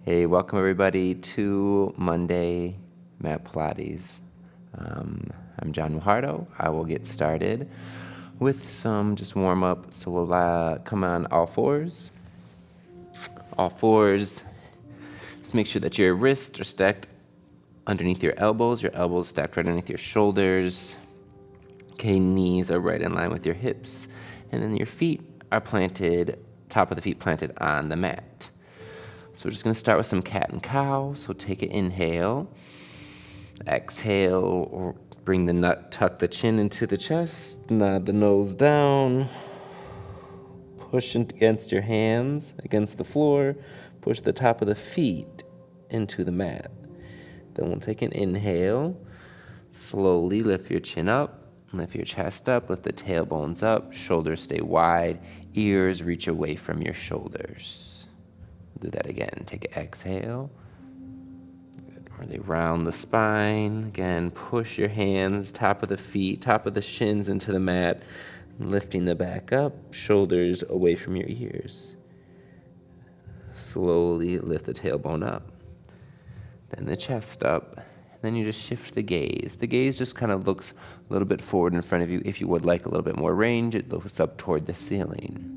Hey, welcome everybody to Monday Mat Pilates. I'm John Mujardo. I will get started with some just warm up. So we'll come on all fours. All fours. Just make sure that your wrists are stacked underneath your elbows stacked right underneath your shoulders. Okay, knees are right in line with your hips. And then your feet are planted, top of the feet planted on the mat. So we're just going to start with some cat and cow. So take an inhale, exhale, or bring the nut, tuck the chin into the chest, nod the nose down, push against your hands, against the floor, push the top of the feet into the mat. Then we'll take an inhale, slowly lift your chin up, lift your chest up, lift the tailbones up, shoulders stay wide, ears reach away from your shoulders. Do that again. Take an exhale. Good. Really round the spine. Again, push your hands, top of the feet, top of the shins into the mat, lifting the back up, shoulders away from your ears. Slowly lift the tailbone up. Then the chest up. Then you just shift the gaze. The gaze just kind of looks a little bit forward in front of you. If you would like a little bit more range, it looks up toward the ceiling.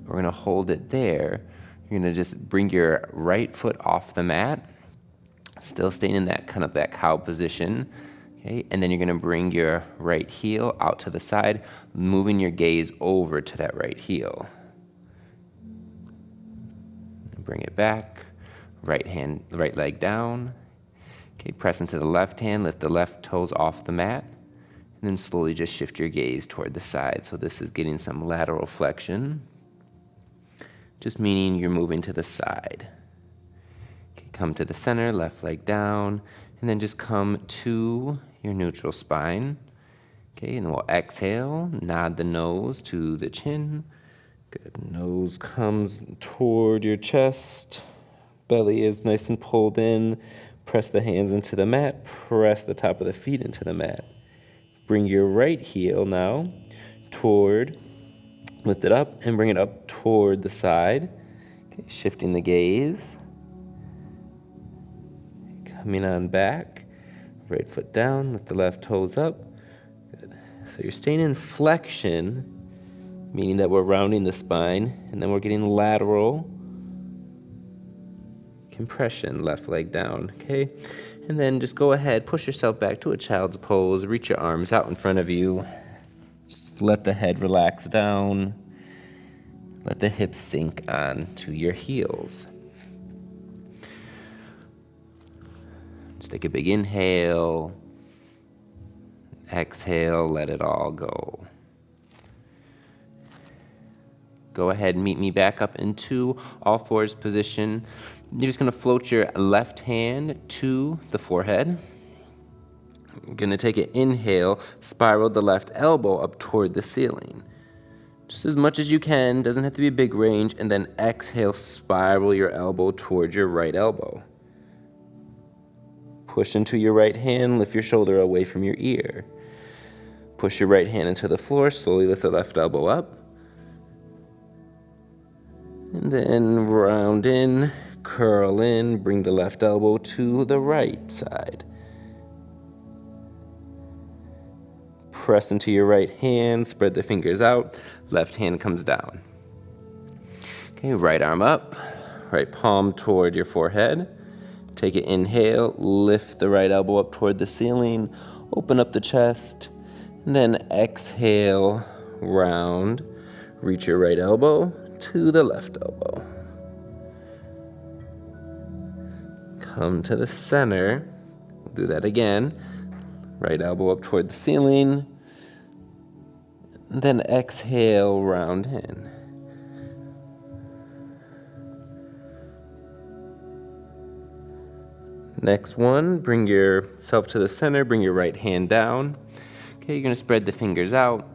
We're going to hold it there. You're going to just bring your right foot off the mat, still staying in that kind of that cow position. Okay? And then you're going to bring your right heel out to the side, moving your gaze over to that right heel. Bring it back, right leg down. Okay, press into the left hand, lift the left toes off the mat, and then slowly just shift your gaze toward the side. So this is getting some lateral flexion, just meaning you're moving to the side. Okay, come to the center, left leg down, and then just come to your neutral spine. Okay, and we'll exhale, nod the nose to the chin. Good, nose comes toward your chest, belly is nice and pulled in. Press the hands into the mat, press the top of the feet into the mat. Bring your right heel now toward, lift it up and bring it up toward the side. Okay, shifting the gaze. Coming on back, right foot down, lift the left toes up. Good. So you're staying in flexion, meaning that we're rounding the spine, and then we're getting lateral compression, left leg down, okay? And then just go ahead, push yourself back to a child's pose, reach your arms out in front of you, just let the head relax down, let the hips sink on to your heels. Just take a big inhale, exhale, let it all go. Go ahead and meet me back up into all fours position. You're just going to float your left hand to the forehead. You're going to take an inhale, spiral the left elbow up toward the ceiling. Just as much as you can, doesn't have to be a big range, and then exhale, spiral your elbow towards your right elbow. Push into your right hand, lift your shoulder away from your ear. Push your right hand into the floor, slowly lift the left elbow up. And then round in, curl in, bring the left elbow to the right side. Press into your right hand, spread the fingers out, left hand comes down. Okay, right arm up, right palm toward your forehead. Take an inhale, lift the right elbow up toward the ceiling, open up the chest, and then exhale, round, reach your right elbow to the left elbow. Come to the center. We'll do that again. Right elbow up toward the ceiling. Then exhale, round in. Next one, bring yourself to the center, bring your right hand down. Okay, you're going to spread the fingers out.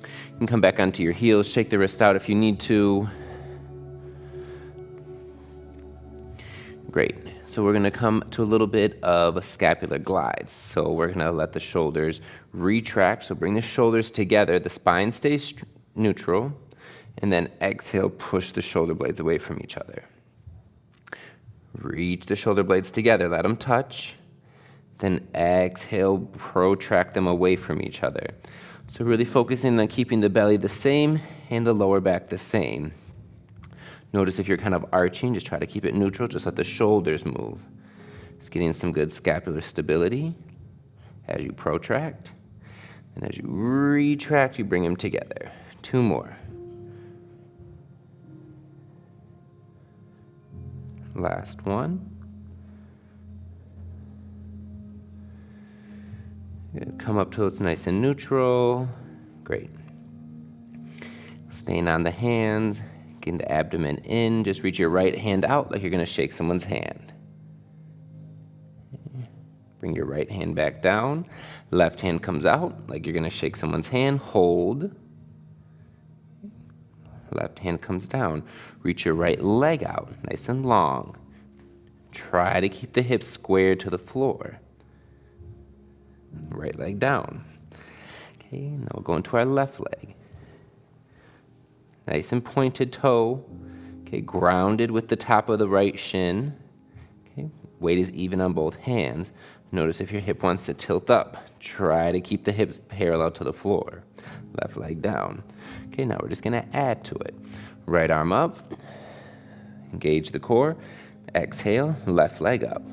You can come back onto your heels, shake the wrist out if you need to. Great. So we're going to come to a little bit of a scapular glide. So we're going to let the shoulders retract. So bring the shoulders together. The spine stays neutral. And then exhale, push the shoulder blades away from each other. Reach the shoulder blades together, let them touch. Then exhale, protract them away from each other. So really focusing on keeping the belly the same and the lower back the same. Notice if you're kind of arching, just try to keep it neutral, just let the shoulders move. It's getting some good scapular stability as you protract. And as you retract, you bring them together. 2 more. Last one. Come up till it's nice and neutral. Great. Staying on the hands, getting the abdomen in. Just reach your right hand out like you're going to shake someone's hand. Bring your right hand back down. Left hand comes out like you're going to shake someone's hand. Hold. Left hand comes down. Reach your right leg out, nice and long. Try to keep the hips squared to the floor. Right leg down. Okay, now we'll go into our left leg. Nice and pointed toe. Okay, grounded with the top of the right shin. Okay, weight is even on both hands. Notice if your hip wants to tilt up. Try to keep the hips parallel to the floor. Left leg down. Okay, now we're just going to add to it. Right arm up. Engage the core. Exhale, left leg up.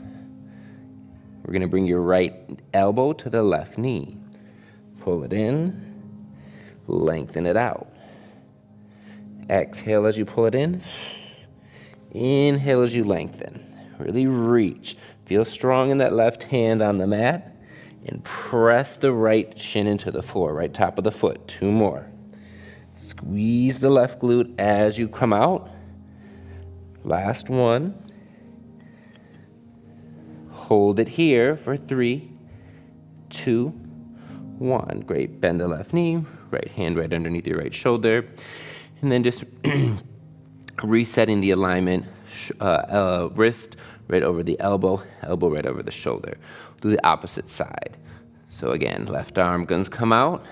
We're going to bring your right elbow to the left knee. Pull it in. Lengthen it out. Exhale as you pull it in. Inhale as you lengthen. Really reach. Feel strong in that left hand on the mat. And press the right shin into the floor, right top of the foot. 2 more. Squeeze the left glute as you come out. Last one. Hold it here for 3, 2, 1. Great. Bend the left knee, right hand right underneath your right shoulder. And then just resetting the alignment, wrist right over the elbow, elbow right over the shoulder. Do the opposite side. So again, left arm guns come out.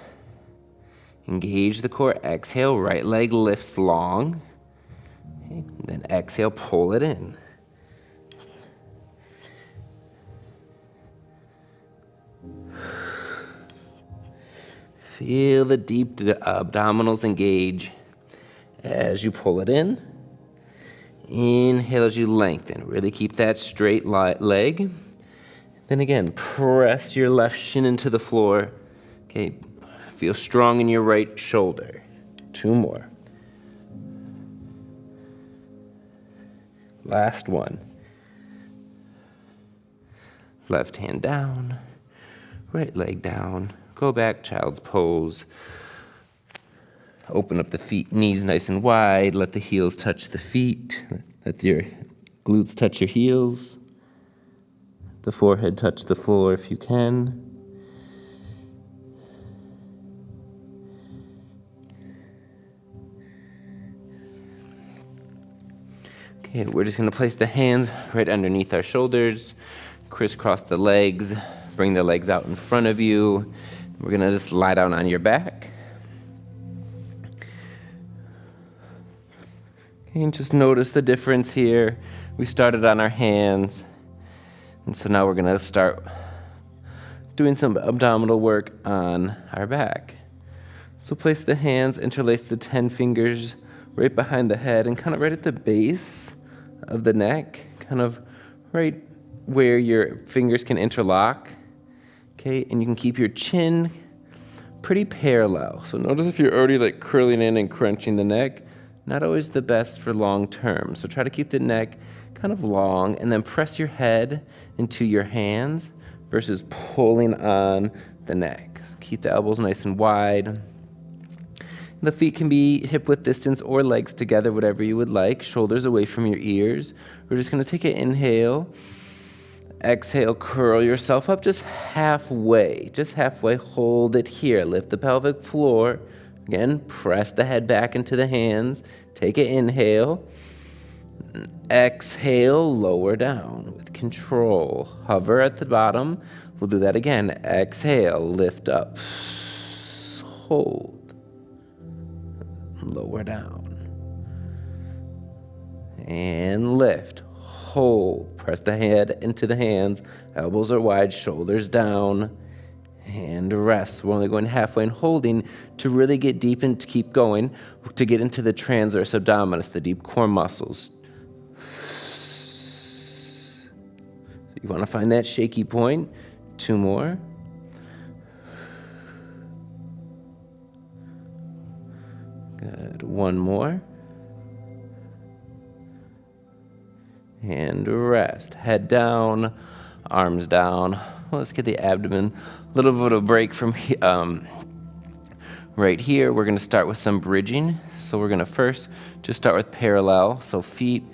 Engage the core. Exhale, right leg lifts long. Okay. Then exhale, pull it in. Feel the deep abdominals engage as you pull it in. Inhale as you lengthen. Really keep that straight leg. Then again, press your left shin into the floor. Okay, feel strong in your right shoulder. 2 more. Last one. Left hand down, right leg down. Go back, child's pose. Open up the feet, knees nice and wide. Let the heels touch the feet. Let your glutes touch your heels. The forehead touch the floor if you can. Okay, we're just going to place the hands right underneath our shoulders. Crisscross the legs. Bring the legs out in front of you. We're going to just lie down on your back. Okay, and just notice the difference here. We started on our hands. And so now we're going to start doing some abdominal work on our back. So place the hands, interlace the 10 fingers right behind the head and kind of right at the base of the neck, kind of right where your fingers can interlock. Okay, and you can keep your chin pretty parallel. So notice if you're already like curling in and crunching the neck, not always the best for long term. So try to keep the neck kind of long and then press your head into your hands versus pulling on the neck. Keep the elbows nice and wide. The feet can be hip width distance or legs together, whatever you would like. Shoulders away from your ears. We're just going to take an inhale. Exhale, curl yourself up just halfway. Just halfway. Hold it here. Lift the pelvic floor. Again, press the head back into the hands. Take an inhale. Exhale, lower down with control. Hover at the bottom. We'll do that again. Exhale, lift up. Hold. Lower down. And lift. hold. Press the head into the hands. Elbows are wide, shoulders down. And rest. We're only going halfway and holding to really get deep and to keep going, to get into the transverse abdominis, the deep core muscles. You want to find that shaky point. 2 more. Good. 1 more. And rest. Head down, arms down. Let's get the abdomen. A little bit of a break from right here. We're going to start with some bridging. So we're going to first just start with parallel. So feet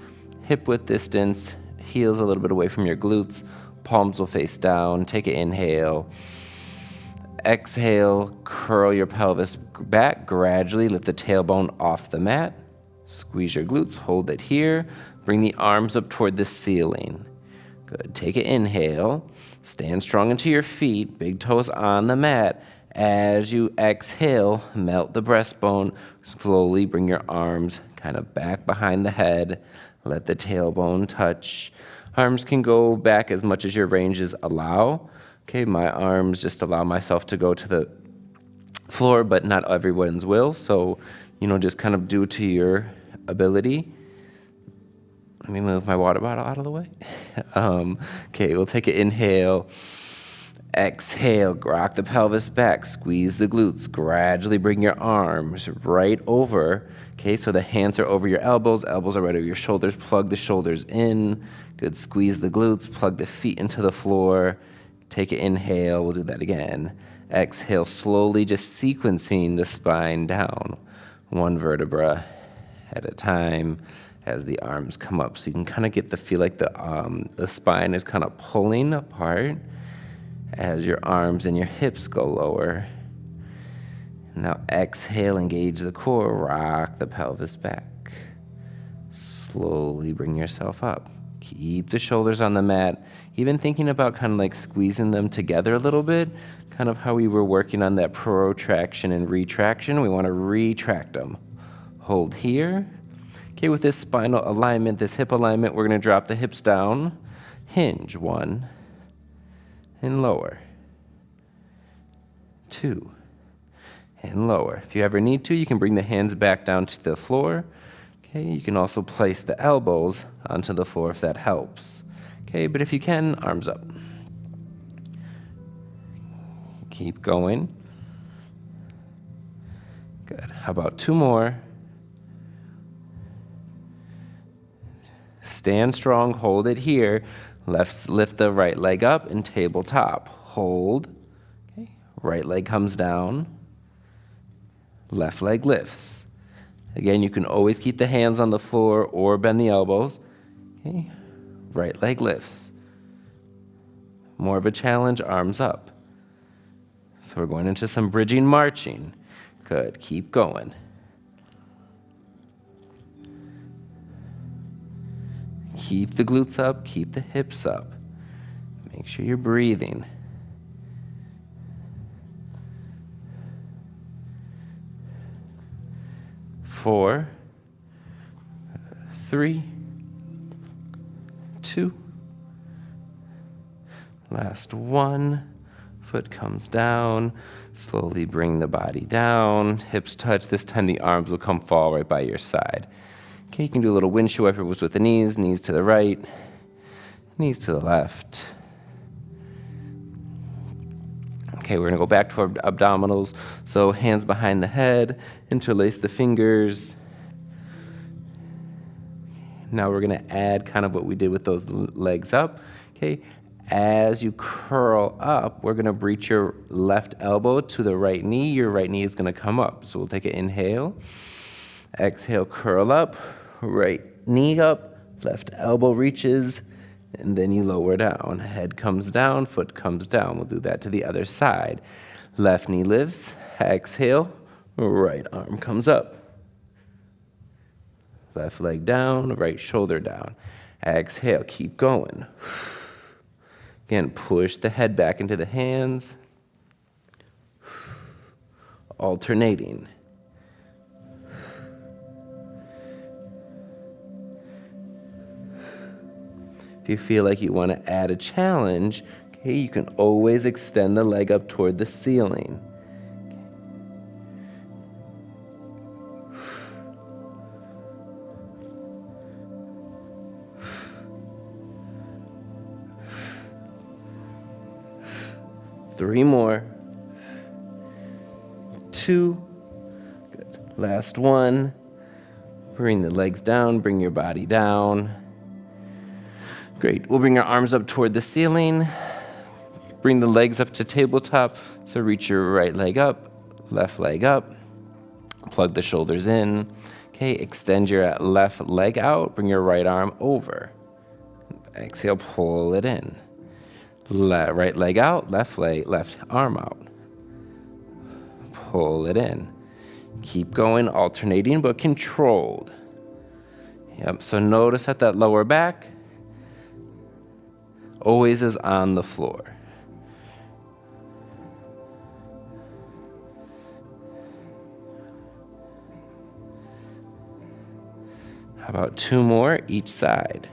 hip width distance, heels a little bit away from your glutes. Palms will face down. Take an inhale. Exhale, curl your pelvis back gradually. Lift the tailbone off the mat. Squeeze your glutes. Hold it here. Bring the arms up toward the ceiling. Good. Take an inhale. Stand strong into your feet. Big toes on the mat. As you exhale, melt the breastbone. Slowly bring your arms kind of back behind the head. Let the tailbone touch. Arms can go back as much as your ranges allow. Okay, my arms just allow myself to go to the floor, but not everyone's will. So, just kind of due to your ability. Let me move my water bottle out of the way. Okay, we'll take an inhale. Exhale, rock the pelvis back, squeeze the glutes. Gradually bring your arms right over. Okay, so the hands are over your elbows are right over your shoulders. Plug the shoulders in. Good, squeeze the glutes, plug the feet into the floor. Take an inhale, we'll do that again. Exhale, slowly just sequencing the spine down. 1 vertebra at a time as the arms come up. So you can kind of get the feel like the spine is kind of pulling apart as your arms and your hips go lower. Now exhale, engage the core, rock the pelvis back. Slowly bring yourself up. Keep the shoulders on the mat. Even thinking about kind of like squeezing them together a little bit, kind of how we were working on that protraction and retraction. We want to retract them. Hold here. Okay, with this spinal alignment, this hip alignment, we're going to drop the hips down. Hinge, 1, and lower. 2, and lower. If you ever need to, you can bring the hands back down to the floor. Okay, you can also place the elbows onto the floor if that helps. Okay, but if you can, arms up. Keep going. Good. How about 2 more? Stand strong, hold it here. Lift the right leg up and tabletop. Hold. Okay. Right leg comes down. Left leg lifts. Again, you can always keep the hands on the floor or bend the elbows. Okay. Right leg lifts. More of a challenge, arms up. So we're going into some bridging marching. Good, keep going. Keep the glutes up, keep the hips up. Make sure you're breathing. Four, 3, 2. Last 1. Foot comes down. Slowly bring the body down. Hips touch. This time the arms will come fall right by your side. Okay, you can do a little windshield wipers with the knees. Knees to the right. Knees to the left. Okay, we're going to go back to our abdominals. So hands behind the head. Interlace the fingers. Now we're going to add kind of what we did with those legs up. Okay, as you curl up, we're going to reach your left elbow to the right knee. Your right knee is going to come up. So we'll take an inhale. Exhale, curl up. Right knee up. Left elbow reaches. And then you lower down. Head comes down. Foot comes down. We'll do that to the other side. Left knee lifts. Exhale. Right arm comes up. Left leg down, right shoulder down. Exhale, keep going. Again, push the head back into the hands. Alternating. If you feel like you want to add a challenge, okay, you can always extend the leg up toward the ceiling. 3 more. 2. Good. Last 1. Bring the legs down, bring your body down. Great. We'll bring our arms up toward the ceiling. Bring the legs up to tabletop. So reach your right leg up, left leg up. Plug the shoulders in. Okay, extend your left leg out. Bring your right arm over. Exhale, pull it in. Right leg out, left arm out. Pull it in. Keep going, alternating but controlled. Yep, so notice that lower back always is on the floor. How about 2 more each side?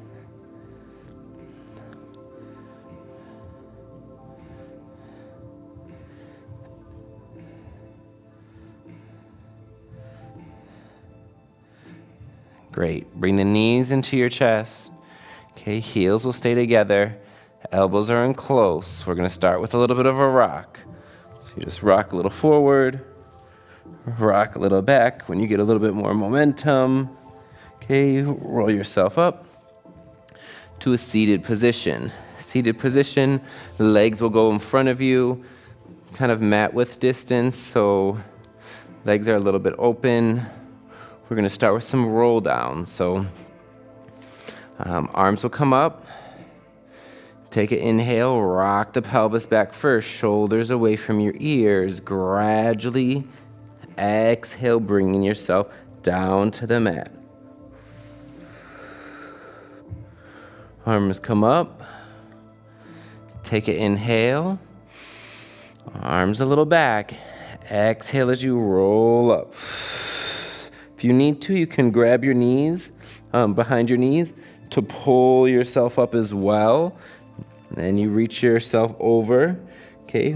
Great. Bring the knees into your chest. Okay, heels will stay together. Elbows are in close. We're going to start with a little bit of a rock. So you just rock a little forward, rock a little back. When you get a little bit more momentum, okay, roll yourself up to a seated position. Seated position, the legs will go in front of you, kind of mat width distance, so legs are a little bit open. We're going to start with some roll down. So arms will come up. Take an inhale, rock the pelvis back first, shoulders away from your ears. Gradually exhale, bringing yourself down to the mat. Arms come up. Take an inhale. Arms a little back. Exhale as you roll up. If you need to, you can grab your knees, behind your knees, to pull yourself up as well. And you reach yourself over, okay?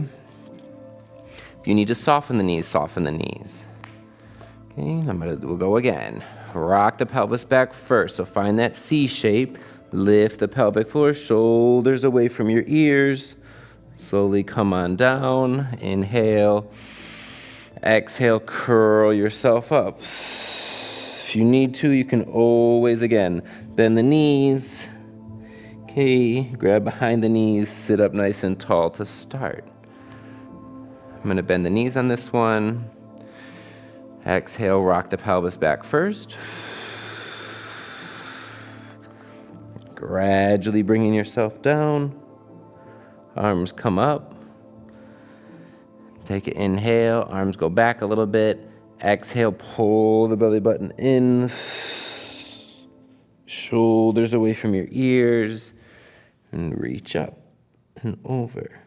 If you need to soften the knees, soften the knees. Okay, we'll go again. Rock the pelvis back first, so find that C shape. Lift the pelvic floor, shoulders away from your ears. Slowly come on down, inhale. Exhale, curl yourself up. If you need to, you can always, again, bend the knees. Okay, grab behind the knees, sit up nice and tall to start. I'm going to bend the knees on this one. Exhale, rock the pelvis back first. Gradually bringing yourself down. Arms come up. Take an inhale, arms go back a little bit. Exhale, pull the belly button in. Shoulders away from your ears. And reach up and over.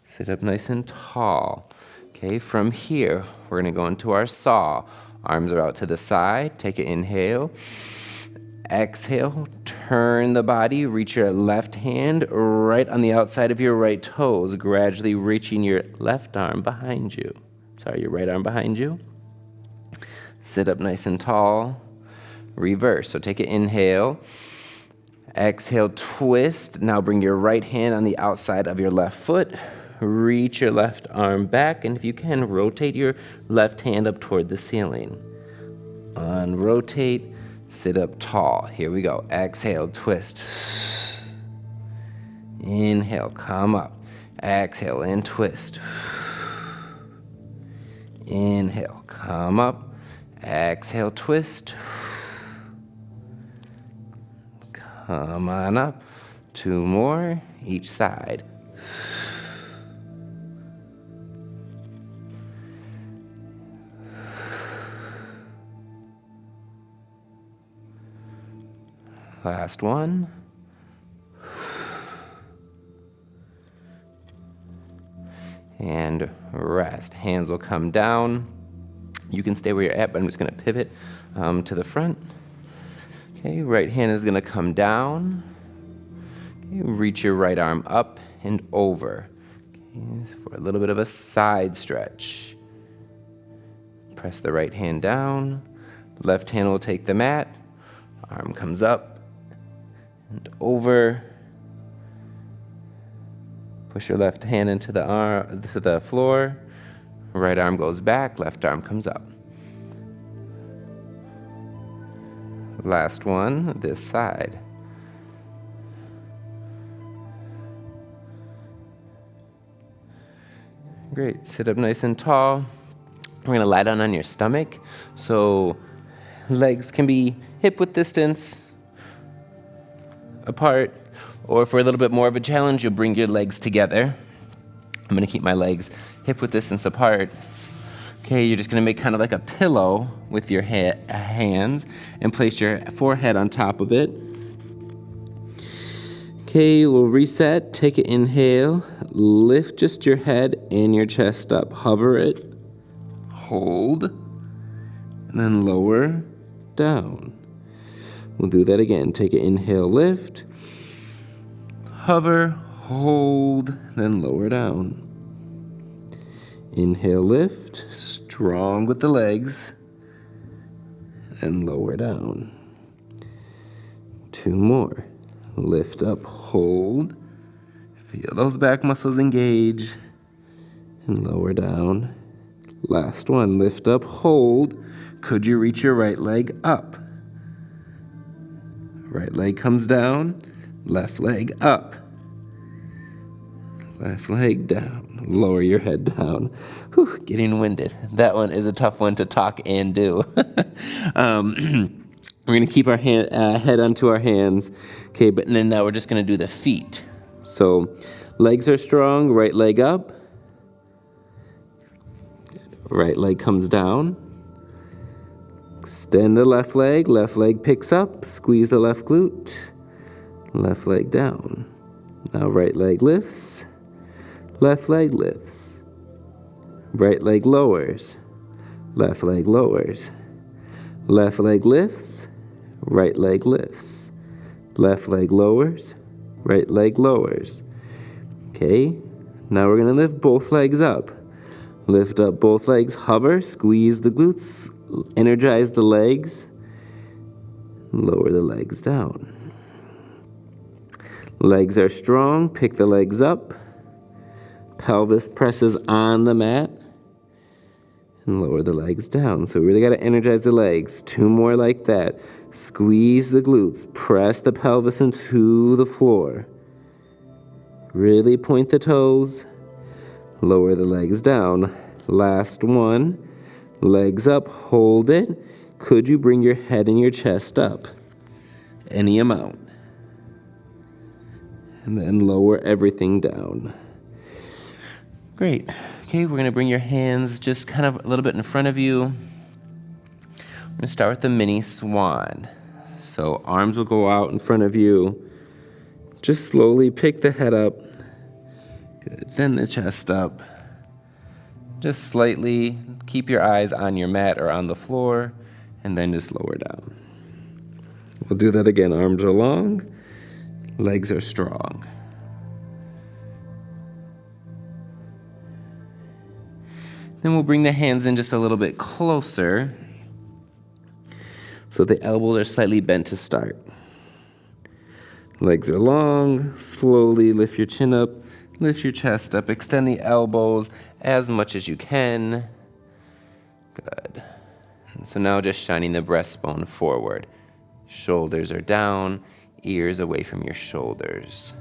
Sit up nice and tall. Okay, from here, we're going to go into our saw. Arms are out to the side. Take an inhale. Exhale, turn the body, reach your left hand right on the outside of your right toes, gradually reaching your left arm behind you. Your right arm behind you. Sit up nice and tall. Reverse. So take an inhale. Exhale, twist. Now bring your right hand on the outside of your left foot. Reach your left arm back, and if you can, rotate your left hand up toward the ceiling. Unrotate. Sit up tall. Here we go. Exhale, twist. Inhale, come up. Exhale and twist. Inhale, come up. Exhale, twist. Come on up. 2 more each side. Last one. And rest. Hands will come down. You can stay where you're at, but I'm just going to pivot to the front. Okay, right hand is going to come down. Reach your right arm up and over. Okay, for a little bit of a side stretch. Press the right hand down. Left hand will take the mat. Arm comes up and over. Push your left hand into the floor. Right arm goes back, left arm comes up. Last one, this side. Great, sit up nice and tall. We're gonna lie down on your stomach. So legs can be hip-width distance apart, or for a little bit more of a challenge, you'll bring your legs together. I'm gonna keep my legs hip-width distance apart. Okay, you're just gonna make kind of like a pillow with your hands and place your forehead on top of it. Okay, we'll reset, take an inhale, lift just your head and your chest up, hover it, hold, and then lower, down. We'll do that again, take an inhale, lift, hover, hold, then lower down. Inhale, lift, strong with the legs, and lower down. 2 more. Lift up, hold, feel those back muscles engage, and lower down. Last one, lift up, hold. Could you reach your right leg up? Right leg comes down, left leg up. Left leg down. Lower your head down. Whew, getting winded. That one is a tough one to talk and do. We're going to keep our head onto our hands. Okay, but then now we're just going to do the feet. So legs are strong, right leg up. Right leg comes down. Extend the left leg picks up. Squeeze the left glute. Left leg down. Now right leg lifts. Left leg lifts. Right leg lowers. Left leg lowers. Left leg lifts. Right leg lifts. Left leg lowers. Right leg lowers. Okay, now we're going to lift both legs up. Lift up both legs, hover, squeeze the glutes, energize the legs, lower the legs down. Legs are strong, pick the legs up. Pelvis presses on the mat and lower the legs down. So we really got to energize the legs. 2 more like that. Squeeze the glutes, press the pelvis into the floor. Really point the toes, lower the legs down. Last one, legs up, hold it. Could you bring your head and your chest up? Any amount. And then lower everything down. Great. Okay, we're going to bring your hands just kind of a little bit in front of you. We're going to start with the mini swan. So arms will go out in front of you. Just slowly pick the head up. Good. Then the chest up. Just slightly keep your eyes on your mat or on the floor, and then just lower down. We'll do that again. Arms are long, legs are strong. Then we'll bring the hands in just a little bit closer so the elbows are slightly bent to start. Legs are long, slowly lift your chin up, lift your chest up, extend the elbows as much as you can. Good. And so now just shining the breastbone forward. Shoulders are down, ears away from your shoulders.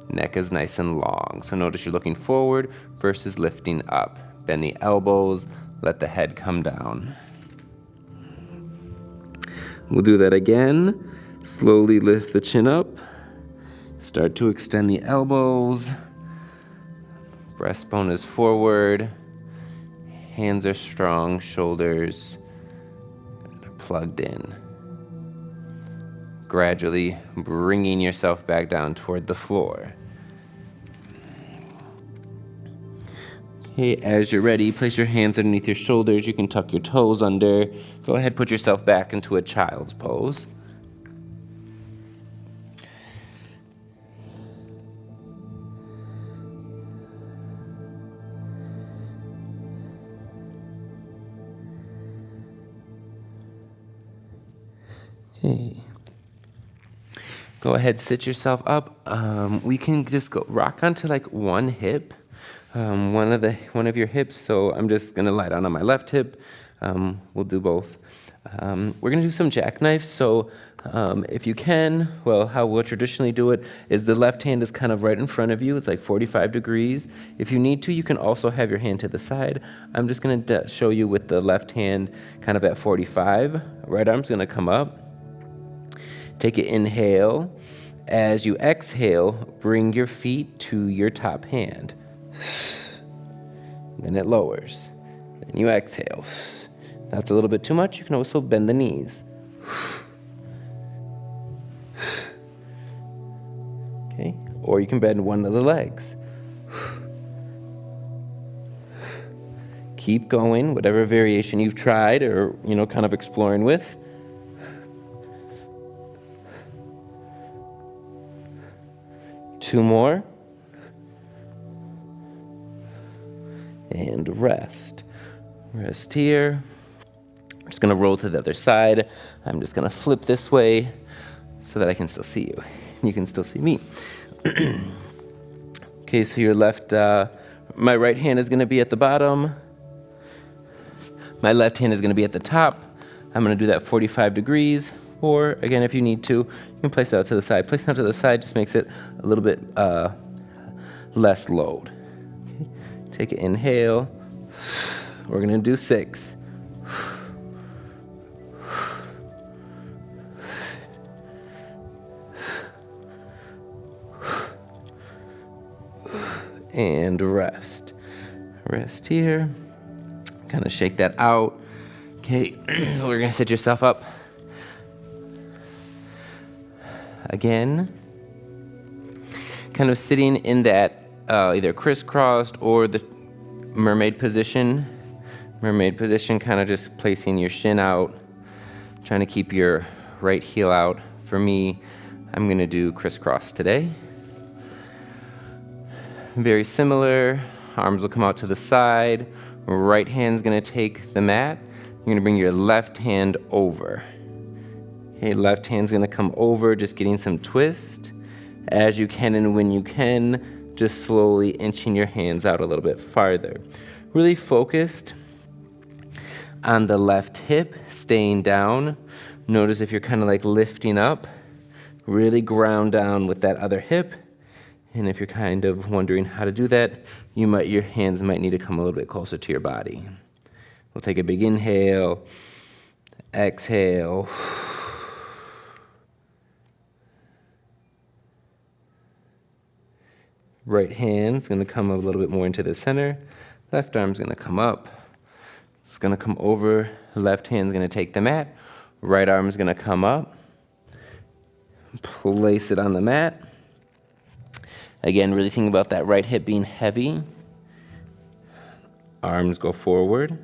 Neck is nice and long, so notice you're looking forward versus lifting up. Bend the elbows, let the head come down. We'll do that again. Slowly lift the chin up. Start to extend the elbows. Breastbone is forward. Hands are strong, shoulders are plugged in. Gradually bringing yourself back down toward the floor. Okay, as you're ready, place your hands underneath your shoulders. You can tuck your toes under. Go ahead, put yourself back into a child's pose. Okay. Go ahead, sit yourself up. We can just go rock onto like one hip, one of your hips. So I'm just gonna lie down on my left hip. We'll do both. We're gonna do some jackknives. So if you can, well, how we'll traditionally do it is the left hand is kind of right in front of you. It's like 45 degrees. If you need to, you can also have your hand to the side. I'm just gonna show you with the left hand kind of at 45. Right arm's gonna come up. Take an inhale. As you exhale, bring your feet to your top hand. Then it lowers. Then you exhale. That's a little bit too much. You can also bend the knees. Okay, or you can bend one of the legs. Keep going, whatever variation you've tried or, kind of exploring with. Two more. And rest. Rest here. I'm just gonna roll to the other side. I'm just gonna flip this way so that I can still see you. And you can still see me. Okay, so your left, my right hand is gonna be at the bottom. My left hand is gonna be at the top. I'm gonna do that 45 degrees. Or again, if you need to, you can place it out to the side. Placing it out to the side just makes it a little bit less load. Okay. Take an inhale. We're gonna do 6. And rest. Rest here. Kind of shake that out. Okay, we're gonna sit yourself up. Again, kind of sitting in that either crisscrossed or the mermaid position. Mermaid position, kind of just placing your shin out, trying to keep your right heel out. For me, I'm gonna do crisscross today. Very similar, arms will come out to the side. Right hand's gonna take the mat. You're gonna bring your left hand over. Okay, left hand's gonna come over, just getting some twist. As you can and when you can, just slowly inching your hands out a little bit farther. Really focused on the left hip, staying down. Notice if you're kind of like lifting up, really ground down with that other hip. And if you're kind of wondering how to do that, your hands might need to come a little bit closer to your body. We'll take a big inhale, exhale. Right hand's gonna come a little bit more into the center. Left arm's gonna come up. It's gonna come over. Left hand's gonna take the mat. Right arm's gonna come up. Place it on the mat. Again, really think about that right hip being heavy. Arms go forward.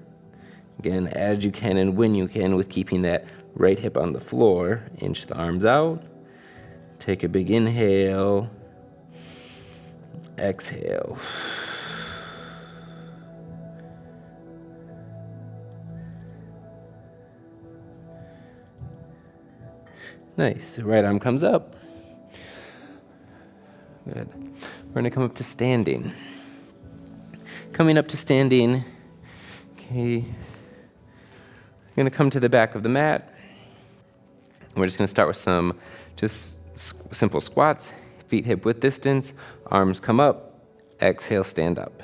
Again, as you can and when you can, with keeping that right hip on the floor. Inch the arms out. Take a big inhale. Exhale. Nice. Right arm comes up. Good. We're going to come up to standing. Coming up to standing. Okay. We're going to come to the back of the mat. We're just going to start with some just simple squats. Feet hip width distance. Arms come up. Exhale, stand up.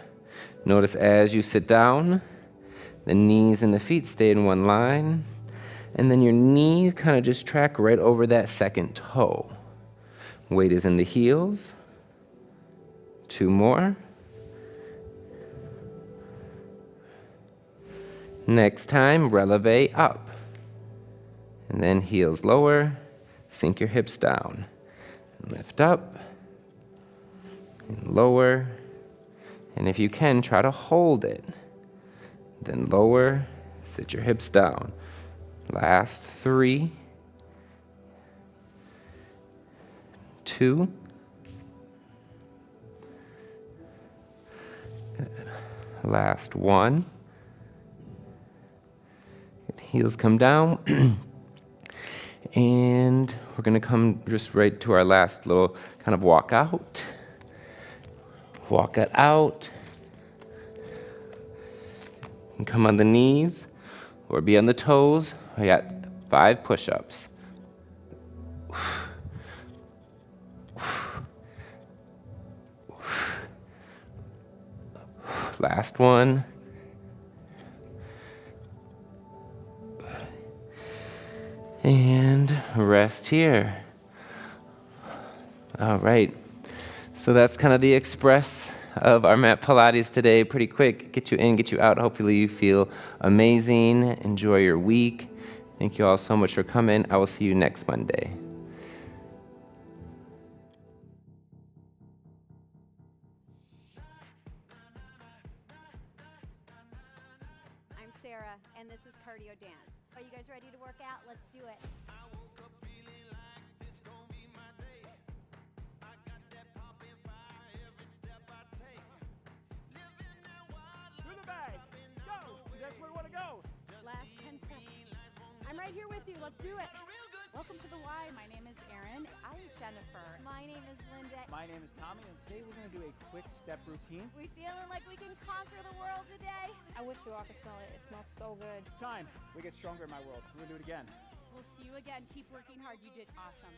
Notice as you sit down, the knees and the feet stay in one line. And then your knees kind of just track right over that second toe. Weight is in the heels. 2 more. Next time, releve up. And then heels lower. Sink your hips down. Lift up. And lower. And if you can, try to hold it. Then lower. Sit your hips down. Last 3. 2. Good. Last 1. Good. Heels come down. And we're gonna come just right to our last little kind of walk out. Walk it out. And come on the knees or be on the toes. I got 5 push-ups. Last one. And rest here. All right. So that's kind of the express of our mat Pilates today. Pretty quick. Get you in, get you out. Hopefully you feel amazing. Enjoy your week. Thank you all so much for coming. I will see you next Monday. I'm Sarah, and this is cardio dance. Are you guys ready to work out? Let's do it. I woke up feeling like this gon' be my day. I got that poppin' fire every step I take. Living that wild life. Through the bag. Go. That's where we want to go. Last 10 seconds. I'm right here with you. Let's do it. Welcome to the Y. My name is Erin. I'm Jennifer. My name is Linda. My name is Tommy, and today we're going to do a quick step routine. We feeling like we can conquer the world today? I wish you all could smell it. It smells so good. Time. We get stronger in my world. We're going to do it again. We'll see you again. Keep working hard. You did awesome.